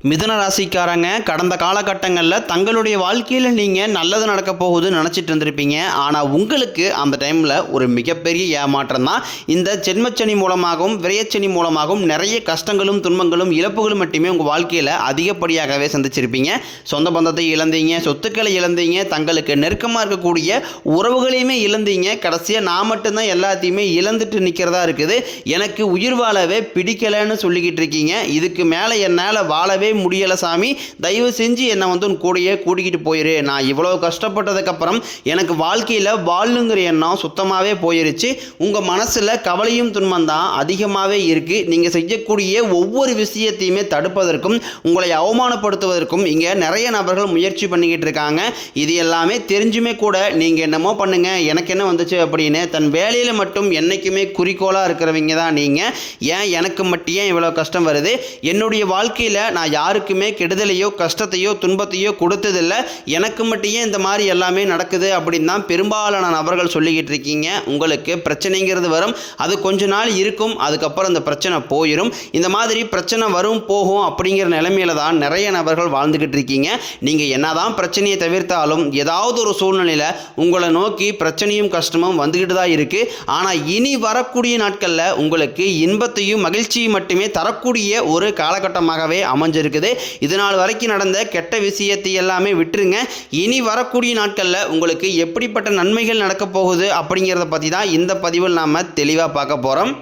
மிதுன ராசிக்காரங்க கடந்த காலகட்டங்களில் தங்களுடைய வாழ்க்கையில் நீங்கள் நல்லது நடக்க போகுதுன்னு நினச்சிட்டு இருந்திருப்பீங்க. ஆனால் உங்களுக்கு அந்த டைமில் ஒரு மிகப்பெரிய ஏமாற்றம் தான். இந்த ஜென்மச்சனி மூலமாகவும் விரயச்சனி மூலமாகவும் நிறைய கஷ்டங்களும் துன்பங்களும் இழப்புகளும் மட்டுமே உங்கள் வாழ்க்கையில் அதிகப்படியாகவே சந்திச்சிருப்பீங்க. சொந்த பந்தத்தை இழந்தீங்க, சொத்துக்களை இழந்தீங்க, தங்களுக்கு நெருக்கமாக இருக்கக்கூடிய உறவுகளையுமே இழந்தீங்க. கடைசியாக நான் மட்டும்தான் எல்லாத்தையுமே இழந்துட்டு நிற்கிறதா இருக்குது, எனக்கு உயிர் வாழவே பிடிக்கலைன்னு சொல்லிக்கிட்டு இருக்கீங்க. இதுக்கு மேலே என்னால் வாழவே முடியலை சாமி, தயவு செஞ்சு என்னை வந்து உன் கூடையே கூட்டிக்கிட்டு போயிரு. நான் இவ்வளோ கஷ்டப்பட்டதுக்கப்புறம் எனக்கு வாழ்க்கையில் வாழணுங்கிற எண்ணம் சுத்தமாகவே போயிருச்சு. உங்கள் மனசில் கவலையும் துன்பம் தான் அதிகமாகவே இருக்குது. நீங்கள் செய்யக்கூடிய ஒவ்வொரு விஷயத்தையுமே தடுப்பதற்கும் உங்களை அவமானப்படுத்துவதற்கும் இங்கே நிறைய நபர்கள் முயற்சி பண்ணிக்கிட்டு இருக்காங்க. இது எல்லாமே தெரிஞ்சுமே கூட நீங்கள் என்னமோ பண்ணுங்க, எனக்கு என்ன வந்துச்சு அப்படின்னு தன் வேலையில் மட்டும் என்றைக்குமே குறிக்கோளாக இருக்கிறவங்க தான் நீங்கள். ஏன் எனக்கு மட்டும் ஏன் இவ்வளோ கஷ்டம் வருது, என்னுடைய வாழ்க்கையில் நான் யாருக்குமே கெடுதலையோ கஷ்டத்தையோ துன்பத்தையோ கொடுத்ததில்லை, எனக்கு மட்டும் இந்த மாதிரி எல்லாமே நடக்குது அப்படின்னு தான் பெரும்பாலான நபர்கள் சொல்லிக்கிட்டு இருக்கீங்க. உங்களுக்கு பிரச்சனைங்கிறது வரும், அது கொஞ்ச நாள் இருக்கும், அதுக்கப்புறம் அந்த பிரச்சனை போயிடும். இந்த மாதிரி பிரச்சனை வரும் போகும் அப்படிங்கிற நிலைமையில தான் நிறைய நபர்கள் வாழ்ந்துக்கிட்டு இருக்கீங்க. நீங்கள் என்னதான் பிரச்சனையை தவிர்த்தாலும் ஏதாவது ஒரு சூழ்நிலையில் உங்களை நோக்கி பிரச்சனையும் கஷ்டமும் வந்துக்கிட்டு தான் இருக்குது. ஆனால் இனி வரக்கூடிய நாட்களில் உங்களுக்கு இன்பத்தையும் மகிழ்ச்சியும் மட்டுமே தரக்கூடிய ஒரு காலகட்டமாகவே அமைஞ்சிருக்குது. இதனால் வரைக்கும் நடந்த கெட்ட விஷயத்தை எல்லாமே விட்டுருங்க. இனி வரக்கூடிய நாட்களில் உங்களுக்கு எப்படிப்பட்ட நன்மைகள் நடக்க போகுது அப்படிங்கிறத பற்றி தான் இந்த பதிவில் நாம் தெளிவாக பார்க்க போகிறோம்.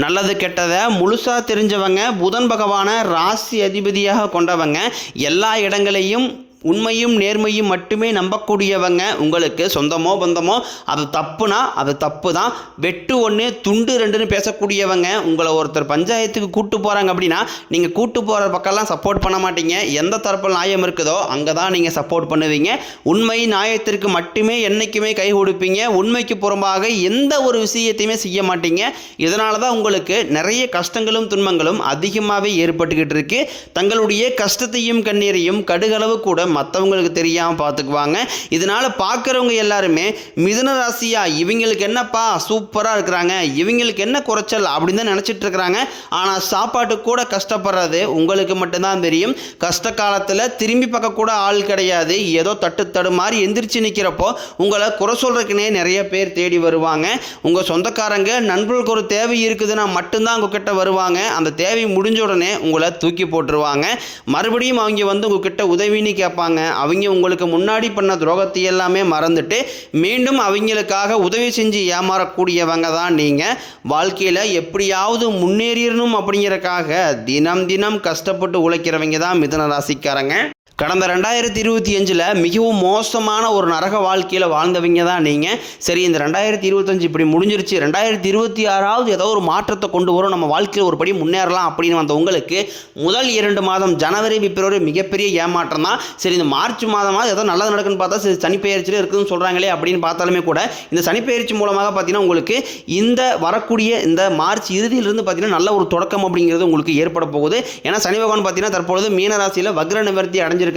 நல்லது கெட்டதை முழுசாக தெரிஞ்சவங்க, புதன் பகவானை ராசி அதிபதியாக கொண்டவங்க, எல்லா இடங்களையும் உண்மையும் நேர்மையும் மட்டுமே நம்பக்கூடியவங்க. உங்களுக்கு சொந்தமோ பந்தமோ அது தப்புனா அது தப்பு தான், வெட்டு ஒன்று துண்டு ரெண்டுன்னு பேசக்கூடியவங்க. உங்களை ஒருத்தர் பஞ்சாயத்துக்கு கூட்டு போகிறாங்க அப்படின்னா நீங்கள் கூட்டு போகிற பக்கம்லாம் சப்போர்ட் பண்ண மாட்டீங்க. எந்த தரப்பில் நியாயம் இருக்குதோ அங்கே தான் நீங்கள் சப்போர்ட் பண்ணுவீங்க. உண்மை நியாயத்திற்கு மட்டுமே என்றைக்குமே கை கொடுப்பீங்க. உண்மைக்கு புறம்பாக எந்த ஒரு விஷயத்தையுமே செய்ய மாட்டீங்க. இதனால தான் உங்களுக்கு நிறைய கஷ்டங்களும் துன்பங்களும் அதிகமாகவே ஏற்பட்டுக்கிட்டு இருக்கு. தங்களுடைய கஷ்டத்தையும் கண்ணீரையும் கடுகளவு கூட மற்றவங்களுக்கு தெரியாமல் பார்த்துக்குவாங்க. இதனால் பார்க்குறவங்க எல்லாருமே மிதுன ராசியா, இவங்களுக்கு என்னப்பா சூப்பராக இருக்கிறாங்க, இவங்களுக்கு என்ன குறைச்சல் அப்படின்னு தான் நினச்சிட்டு இருக்கிறாங்க. ஆனால் சாப்பாட்டுக்கு கூட கஷ்டப்படுறது உங்களுக்கு மட்டும்தான் தெரியும். கஷ்ட காலத்தில் திரும்பி பார்க்க கூட ஆள் கிடையாது. ஏதோ தட்டு மாதிரி எந்திரிச்சு நிற்கிறப்போ உங்களை குறை சொல்கிறதுக்குனே நிறைய பேர் தேடி வருவாங்க. உங்கள் சொந்தக்காரங்க நண்பர்களுக்கு ஒரு தேவை இருக்குதுன்னா மட்டும்தான் உங்ககிட்ட வருவாங்க. அந்த தேவை முடிஞ்ச உடனே உங்களை தூக்கி போட்டுருவாங்க. மறுபடியும் அவங்க வந்து உங்ககிட்ட உதவின்னு கேட்பாங்க. அவங்க உங்களுக்கு முன்னாடி பண்ண துரோகத்தை எல்லாமே மறந்துட்டு மீண்டும் அவங்களுக்காக உதவி செஞ்சு ஏமாறக்கூடியவங்க தான் நீங்கள். வாழ்க்கையில் எப்படியாவது முன்னேறிடணும் அப்படிங்கிறக்காக தினம் தினம் கஷ்டப்பட்டு உழைக்கிறவங்க தான் மிதுன ராசிக்காரங்க. கடந்த 2025 மிகவும் மோசமான ஒரு நரக வாழ்க்கையில் வாழ்ந்தவங்க தான் நீங்கள். சரி, இந்த 2025 இப்படி முடிஞ்சிருச்சு, 2026 ஏதோ ஒரு மாற்றத்தை கொண்டு வரும், நம்ம வாழ்க்கையில் ஒரு படி முன்னேறலாம் அப்படின்னு வந்த உங்களுக்கு முதல் 2 மாதம் ஜனவரி பிப்ரவரி மிகப்பெரிய ஏமாற்றம் தான். சரி, இந்த மார்ச் மாதமாக ஏதோ நல்லது நடக்குன்னு பார்த்தா சரி சனிப்பெயர்ச்சியில் இருக்குதுன்னு சொல்கிறாங்களே அப்படின்னு பார்த்தாலுமே கூட இந்த சனிப்பெயர்ச்சி மூலமாக பார்த்தீங்கன்னா உங்களுக்கு இந்த வரக்கூடிய இந்த மார்ச் இறுதியிலிருந்து பார்த்தீங்கன்னா நல்ல ஒரு தொடக்கம் அப்படிங்கிறது உங்களுக்கு ஏற்பட போகுது. ஏன்னா சனி பகவான் பார்த்தீங்கன்னா தற்பொழுது மீனராசியில் வக்ர நிவர்த்தி அடைஞ்சிருக்காரு.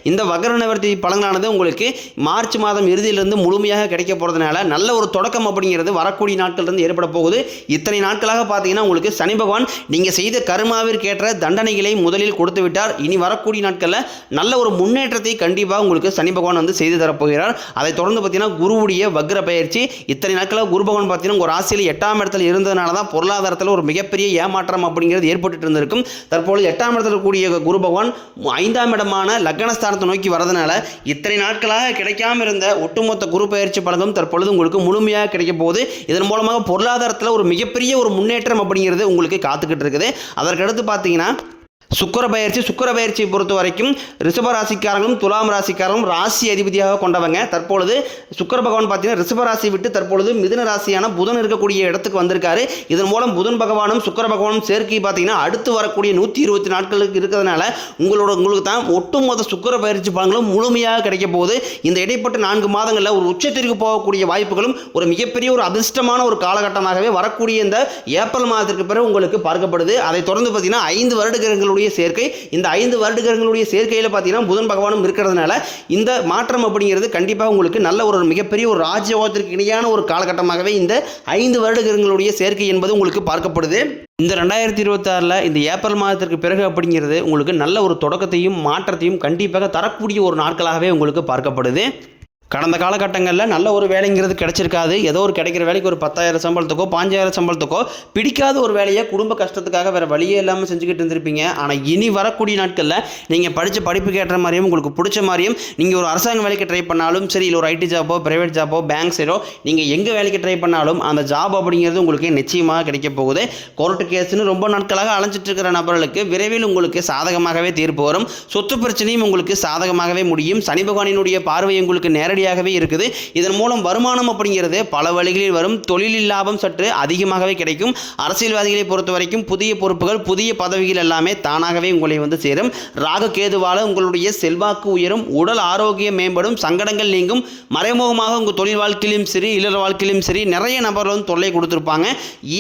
இந்த வக்ர நிவர்த்தி பலனானது உங்களுக்கு மார்ச் மாதம் இறுதியிலிருந்து முழுமையாக கிடைக்க போறதுனால நல்ல ஒரு தொடக்கம் அப்படிங்கிறது வரக்கூடிய நாட்களிலிருந்து ஏற்பட போகுது. இத்தனை நாட்களாக பார்த்தீங்கன்னா உங்களுக்கு சனி பகவான் நீங்க செய்த கர்மாவிற்கேற்ற தண்டனைகளை முதலில் கொடுத்து விட்டார். இனி வரக்கூடிய நாட்களில் நல்ல ஒரு முன்னேற்றத்தை கண்டிப்பாக உங்களுக்கு சனி பகவான் வந்து செய்து தரப்போகிறார். அதை தொடர்ந்து பார்த்தீங்கன்னா குருவுடைய வக்ர பயிற்சி, இத்தனை நாட்களாக குரு பகவான் பார்த்தீங்கன்னா உங்கள் ராசியில் 8ஆம் இடத்துல இருந்ததுனால தான் பொருளாதாரத்தில் ஒரு மிகப்பெரிய ஏமாற்றம் அப்படிங்கிறது ஏற்பட்டு இருந்திருக்கும். தற்போது 8ஆம் இடத்துல கூடிய குரு பகவான் 5ஆம் இடமான லக்னஸ்தானத்தை நோக்கி வரதுனால இத்தனை நாட்களாக கிடைக்காம இருந்த ஒட்டுமொத்த குரு பயிற்சி பலனும் தற்பொழுது உங்களுக்கு முழுமையாக கிடைக்க போகுது. இதன் மூலமாக பொருளாதாரத்தில் ஒரு மிகப்பெரிய ஒரு முன்னேற்றம் அப்படிங்கிறது உங்களுக்கு காத்துக்கிட்டு இருக்குது. அதற்கடுத்து பார்த்தீங்கன்னா சுக்கிர பயிற்சியை பொறுத்த வரைக்கும் ரிஷப ராசிக்காரங்களும் துலாம் ராசிக்காரங்களும் ராசி அதிபதியாக கொண்டவங்க. தற்பொழுது சுக்கிர பகவான் பார்த்தீங்கன்னா ரிஷப ராசி விட்டு தற்பொழுது மிதுன ராசியான புதன் இருக்கக்கூடிய இடத்துக்கு வந்திருக்காரு. இதன் மூலம் புதன் பகவானும் சுக்கிர பகவானும் சேர்க்கை பார்த்தீங்கன்னா அடுத்து வரக்கூடிய 120 நாட்களுக்கு இருக்கிறதுனால உங்களுக்கு தான் ஒட்டுமொத்த சுக்கிர பயிற்சி பலன்களும் முழுமையாக கிடைக்க போகுது. இந்த இடைப்பட்ட 4 மாதங்களில் ஒரு உச்சத்திற்கு போகக்கூடிய வாய்ப்புகளும் ஒரு மிகப்பெரிய ஒரு அதிர்ஷ்டமான ஒரு காலகட்டமாகவே வரக்கூடிய இந்த ஏப்ரல் மாதத்திற்கு பிறகு உங்களுக்கு பார்க்கப்படுது. அதை தொடர்ந்து பார்த்தீங்கன்னா 5 வருடங்களுடைய கிரகங்களுடைய சேர்க்கை, இந்த 5 வருட கிரகங்களுடைய சேர்க்கையில் பார்த்தீங்கன்னா புதன் பகவானும் இருக்கிறதுனால இந்த மாற்றம் அப்படிங்கிறது கண்டிப்பாக உங்களுக்கு நல்ல ஒரு மிகப்பெரிய ஒரு ராஜயோகத்திற்கு இணையான ஒரு காலகட்டமாகவே இந்த 5 வருட கிரகங்களுடைய சேர்க்கை என்பது உங்களுக்கு பார்க்கப்படுது. இந்த 2026 இந்த ஏப்ரல் மாதத்திற்கு பிறகு அப்படிங்கிறது உங்களுக்கு நல்ல ஒரு தொடக்கத்தையும் மாற்றத்தையும் கண்டிப்பாக தரக்கூடிய ஒரு நாட்களாகவே உங்களுக்கு பார்க்கப்படுது. கடந்த காலகட்டங்களில் நல்ல ஒரு வேலைங்கிறது கிடைச்சிருக்காது. ஏதோ ஒரு கிடைக்கிற வேலைக்கு ஒரு 10,000 சம்பளத்துக்கோ 5,000 சம்பளத்துக்கோ பிடிக்காத ஒரு வேலையை குடும்ப கஷ்டத்துக்காக வேறு வழியே இல்லாமல் செஞ்சுக்கிட்டு இருந்திருப்பீங்க. ஆனால் இனி வரக்கூடிய நாட்களில் நீங்கள் படித்த படிப்புக்கு ஏற்ற மாதிரியும் உங்களுக்கு பிடிச்ச மாதிரியும் நீங்கள் ஒரு அரசாங்க வேலைக்கு ட்ரை பண்ணாலும் சரி, இல்லை ஒரு ஐடி ஜாப்போ ப்ரைவேட் ஜாப்போ பேங்க் சைடோ நீங்கள் எங்கே வேலைக்கு ட்ரை பண்ணாலும் அந்த ஜாப் அப்படிங்கிறது உங்களுக்கு நிச்சயமாக கிடைக்க போகுது. கோர்ட்டு கேஸ்ன்னு ரொம்ப நாட்களாக அலைஞ்சிட்டு இருக்கிற நபர்களுக்கு விரைவில் உங்களுக்கு சாதகமாகவே தீர்ப்பு வரும். சொத்து பிரச்சனையும் உங்களுக்கு சாதகமாகவே முடியும். சனி பகவானினுடைய பார்வை உங்களுக்கு நேரடியாகவே இருக்குது. இதன் மூலம் வருமானம் அப்படிங்கிறது பல வழிகளில் வரும். தொழிலில் லாபம் சற்று அதிகமாகவே கிடைக்கும். அரசியல்வாதிகளை பொறுத்த வரைக்கும் புதிய பொறுப்புகள் புதிய பதவிகள் எல்லாமே தானாகவே உங்களை வந்து சேரும். ராகு கேதுவால உங்களுடைய செல்வாக்கு உயரும், உடல் ஆரோக்கியம் மேம்படும், சங்கடங்கள் நீங்கும். மறைமுகமாக உங்கள் தொழில் வாழ்க்கையிலும் சரி இல்லற வாழ்க்கையிலும் சரி நிறைய நபர்கள் வந்து தொல்லை கொடுத்துருப்பாங்க.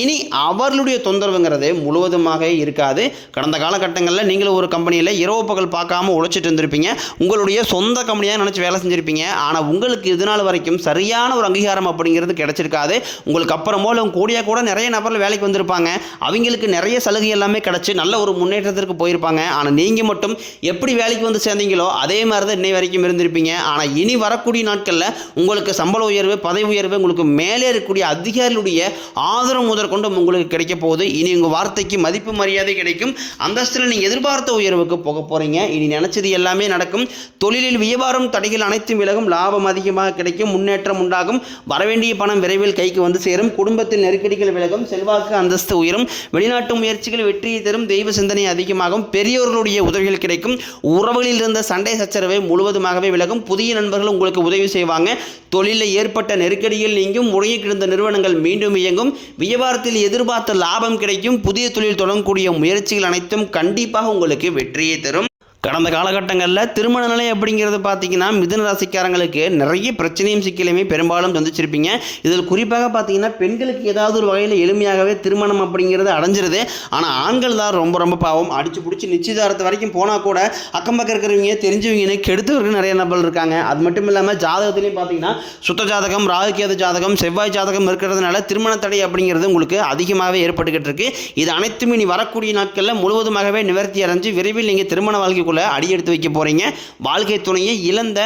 இனி அவர்களுடைய தொந்தரவுங்கிறது முழுவதுமாக இருக்காது. கடந்த காலகட்டங்களில் நீங்களும் ஒரு கம்பெனியில் இரவு பகல் பார்க்காம உழைச்சிட்டு இருந்திருப்பீங்க. உங்களுடைய சொந்த கம்பெனியாக நினச்சி வேலை செஞ்சுருப்பீங்க. ஆனால் உங்களுக்கு இது நாள் வரைக்கும் சரியான ஒரு அங்கீகாரம் அப்படிங்கிறது கிடைச்சிருக்காது. உங்களுக்கு அப்புறமோ இல்லை கூட நிறைய நபர்கள் வேலைக்கு வந்திருப்பாங்க. அவங்களுக்கு நிறைய சலுகை எல்லாமே கிடச்சி நல்ல ஒரு முன்னேற்றத்திற்கு போயிருப்பாங்க. ஆனால் நீங்கள் மட்டும் எப்படி வேலைக்கு வந்து சேர்ந்தீங்களோ அதே மாதிரி தான் இன்னை வரைக்கும் இருந்திருப்பீங்க. ஆனால் இனி வரக்கூடிய நாட்களில் உங்களுக்கு சம்பள உயர்வு பதவி உயர்வு உங்களுக்கு மேலே இருக்கக்கூடிய அதிகாரிகளுடைய ஆதரவு முதற்கொண்டு உங்களுக்கு கிடைக்க போகுது. இனி உங்கள் வார்த்தைக்கு மதிப்பு மரியாதை கிடைக்கும். அந்தஸ்தில் நீங்கள் எதிர்பார்த்த உயர்வுக்கு போக போகிறீங்க. இனி நினச்சது எல்லாமே நடக்கும். தொழிலில் வியாபாரம் தடைகள் அனைத்தும் விலகும். லாபம் அதிகமாக கிடைக்கும். முன்னேற்றம் உண்டாகும். வரவேண்டிய பணம் விரைவில் கைக்கு வந்து சேரும். குடும்பத்தில் நெருக்கடிகள் விலகும். செல்வாக்கு அந்தஸ்து உயரும். வெளிநாட்டு முயற்சிகள் வெற்றியை தரும். தெய்வ சிந்தனை அதிகமாகும். பெரியோர்களுடைய உதவிகள் கிடைக்கும். உறவுகளில் இருந்த சண்டை சச்சரவை முழுவதுமாகவே விலகும். புதிய நண்பர்கள் உங்களுக்கு உதவி செய்வாங்க. தொழிலில் ஏற்பட்ட நெருக்கடியில் நீங்கும். முறையை கிடந்த நிறுவனங்கள் மீண்டும் இயங்கும். வியாபாரத்தில் எதிர்பார்த்த லாபம் கிடைக்கும். புதிய தொழில் தொடங்கக்கூடிய முயற்சிகள் அனைத்தும் கண்டிப்பாக உங்களுக்கு வெற்றியை தரும். கடந்த காலகட்டங்களில் திருமண நிலை அப்படிங்கிறது பார்த்தீங்கன்னா மிதுன ராசிக்காரங்களுக்கு நிறைய பிரச்சனையும் சிக்கலையுமே பெரும்பாலும் சந்திச்சிருப்பீங்க. இதில் குறிப்பாக பார்த்தீங்கன்னா பெண்களுக்கு ஏதாவது ஒரு வகையில் எளிமையாகவே திருமணம் அப்படிங்கிறது அடைஞ்சிருது. ஆனால் ஆண்கள் தான் ரொம்ப ரொம்ப பாவம். அடிச்சு பிடிச்சி நிச்சயதாரத்து வரைக்கும் போனால் கூட அக்கம் பக்கம் இருக்கிறவங்க தெரிஞ்சவங்கன்னு கெடுத்தவர்கள் நிறைய நபர்கள் இருக்காங்க. அது மட்டும் இல்லாமல் ஜாதகத்துலேயும் பார்த்தீங்கன்னா சுத்த ஜாதகம் ராகுகேது ஜாதகம் செவ்வாய் ஜாதகம் இருக்கிறதுனால திருமண தடை அப்படிங்கிறது உங்களுக்கு அதிகமாகவே ஏற்பட்டுக்கிட்டு இருக்கு. இது அனைத்தும் இனி வரக்கூடிய நாட்களில் முழுவதுமாகவே நிவர்த்தி அடைஞ்சு விரைவில் நீங்கள் திருமண வாழ்க்கை அடி எடுத்து வைக்க போறீங்க. வாழ்க்கை துணையை இழந்த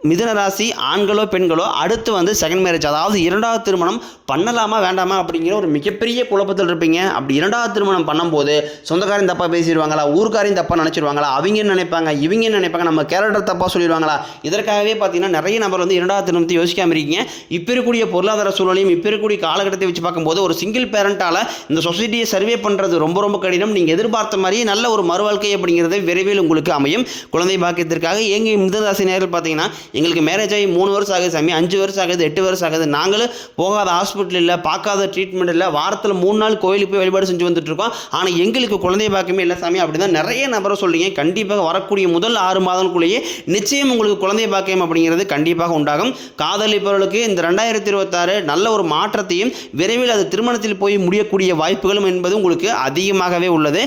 மிதுன ராசி ஆண்களோ பெண்களோ அடுத்து வந்து செகண்ட் மேரேஜ், அதாவது இரண்டாவது திருமணம் பண்ணலாமா வேண்டாமா அப்படிங்கிற ஒரு மிகப்பெரிய குழப்பத்தில் இருப்பீங்க. அப்படி இரண்டாவது திருமணம் பண்ணும்போது சொந்தக்காரையும் தப்பாக பேசிடுவாங்களா, ஊருக்காரையும் தப்பாக நினச்சிடுவாங்களா, அவங்க நினைப்பாங்க இவங்க நினைப்பாங்க, நம்ம கேரக்டர் தப்பாக சொல்லிடுவாங்களா, இதற்காகவே பார்த்தீங்கன்னா நிறைய நபர் வந்து இரண்டாவது திருமணத்தை யோசிக்காமல் இருக்கீங்க. இப்போ இருக்கக்கூடிய பொருளாதார சூழலையும் இப்போ இருக்கக்கூடிய காலகட்டத்தை வச்சு பார்க்கும்போது ஒரு சிங்கிள் பேரண்டால் இந்த சொசைட்டியை சர்வே பண்ணுறது ரொம்ப ரொம்ப கடினம். நீங்கள் எதிர்பார்த்த மாதிரி நல்ல ஒரு மறுவாழ்க்கை அப்படிங்கிறது விரைவில் உங்களுக்கு அமையும். குழந்தை பாக்கியத்திற்காக எங்கள் மிதுன ராசி நேரில் பார்த்தீங்கன்னா எங்களுக்கு மேரேஜ் ஆகி 3 வருஷம் ஆகுது சாமி, 5 வருஷம் ஆகுது, 8 வருஷம் ஆகுது, நாங்களும் போகாத ஹாஸ்பிட்டல் இல்லை, பார்க்காத ட்ரீட்மெண்ட் இல்லை, வாரத்தில் 3 நாள் கோயிலுக்கு போய் வழிபாடு செஞ்சு வந்துட்டு இருக்கோம், ஆனால் எங்களுக்கு குழந்தை பாக்கியமே இல்லை சாமி அப்படி தான் நிறைய நபரை சொல்றீங்க. கண்டிப்பாக வரக்கூடிய முதல் 6 மாதங்களுக்குள்ளேயே நிச்சயம் உங்களுக்கு குழந்தை பாக்கியம் அப்படிங்கிறது கண்டிப்பாக உண்டாகும். காதலிப்பவர்களுக்கு இந்த 2026 நல்ல ஒரு மாற்றத்தையும் விரைவில் அது திருமணத்தில் போய் முடியக்கூடிய வாய்ப்புகளும் என்பது உங்களுக்கு அதிகமாகவே உள்ளது.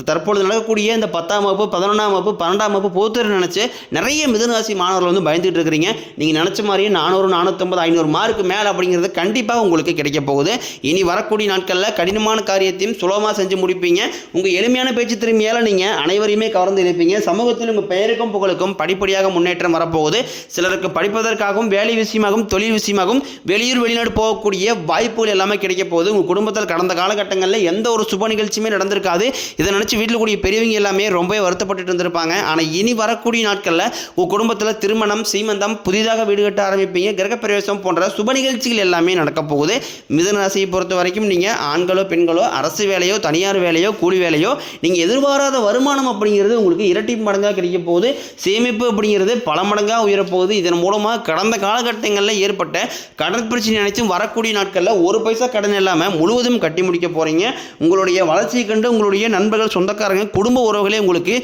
தற்பொழுது நடக்கக்கூடிய இந்த 10ஆம் வகுப்பு 11ஆம் வகுப்பு 12ஆம் வகுப்பு பொறுத்தவரை நினச்சி நிறைய மிதுனராசி மாணவர்கள் வந்து பயந்துட்டு இருக்கிறீங்க. நீங்கள் நினச்ச மாதிரியே 400 450 500 மார்க்கு மேலே அப்படிங்கிறது கண்டிப்பாக உங்களுக்கு கிடைக்க போகுது. இனி வரக்கூடிய நாட்களில் கடினமான காரியத்தையும் சுலபமாக செஞ்சு முடிப்பீங்க. உங்கள் எளிமையான பேச்சு திறமையால் நீங்கள் அனைவரையுமே கவர்ந்து இழுப்பீங்க. சமூகத்தில் உங்கள் பெயருக்கும் புகழுக்கும் படிப்படியாக முன்னேற்றம் வரப்போகுது. சிலருக்கு படிப்பதற்காகவும் வேலை விஷயமாகவும் தொழில் விஷயமாகவும் வெளியூர் வெளிநாடு போகக்கூடிய வாய்ப்புகள் எல்லாமே கிடைக்க போகுது. உங்கள் குடும்பத்தில் கடந்த காலகட்டங்களில் எந்த ஒரு சுப நிகழ்ச்சியுமே நடந்திருக்காது. இதை நினச்சி வீட்டில் கூடிய பெரியவங்க எல்லாமே ரொம்ப வருத்தப்பட்டு இருந்திருப்பாங்க. ஆனால் இனி வரக்கூடிய நாட்களில் உங்கள் குடும்பத்தில் திருமணம் சீமந்தம் புதிதாக வீடு கட்ட ஆரம்பிப்பீங்க. கிரகப்பிரவேசம் போன்ற சுப நிகழ்ச்சிகள் எல்லாமே நடக்க போகுது. மிதுன ராசியை பொறுத்த வரைக்கும் நீங்கள் ஆண்களோ பெண்களோ அரசு வேலையோ தனியார் வேலையோ கூலி வேலையோ நீங்கள் எதிர்பாராத வருமானம் அப்படிங்கிறது உங்களுக்கு இரட்டி மடங்காக கிடைக்க போகுது. சேமிப்பு அப்படிங்கிறது பல மடங்காக உயரப்போகுது. இதன் மூலமாக கடந்த காலகட்டங்களில் ஏற்பட்ட கடன் பிரச்சனை அனைத்தும் வரக்கூடிய நாட்களில் ஒரு பைசா கடன் இல்லாமல் முழுவதும் கட்டி முடிக்க போகிறீங்க. உங்களுடைய வளர்ச்சியை கண்டு உங்களுடைய நண்பர்கள் நண்பர்கள், சொந்தக்காரங்க, குடும்ப உறவுகளே உங்களுக்கு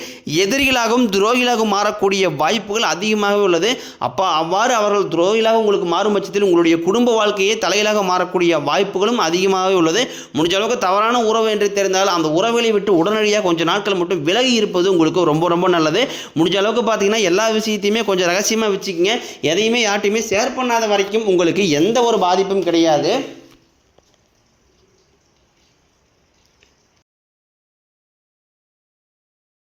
எதிரிகளாகவும் துரோகிகளாகவும் மாறக்கூடிய வாய்ப்புகள் அதிகமாகவே உள்ளது. அப்போ அவ்வாறு அவர்கள் துரோகிகளாக உங்களுக்கு மாறும் பட்சத்தில் உங்களுடைய குடும்ப வாழ்க்கையே தலைகளாக மாறக்கூடிய வாய்ப்புகளும் அதிகமாகவே உள்ளது. முடிஞ்ச அளவுக்கு தவறான உறவு என்று தெரிந்தால் அந்த உறவுகளை விட்டு உடனடியாக கொஞ்சம் நாட்கள் மட்டும் விலகி இருப்பது உங்களுக்கு ரொம்ப ரொம்ப நல்லது. முடிஞ்ச அளவுக்கு பார்த்தீங்கன்னா எல்லா விஷயத்தையுமே கொஞ்சம் ரகசியமாக வச்சுக்கோங்க. எதையுமே யார்ட்டையுமே ஷேர் பண்ணாத வரைக்கும் உங்களுக்கு எந்த ஒரு பாதிப்பும் கிடையாது.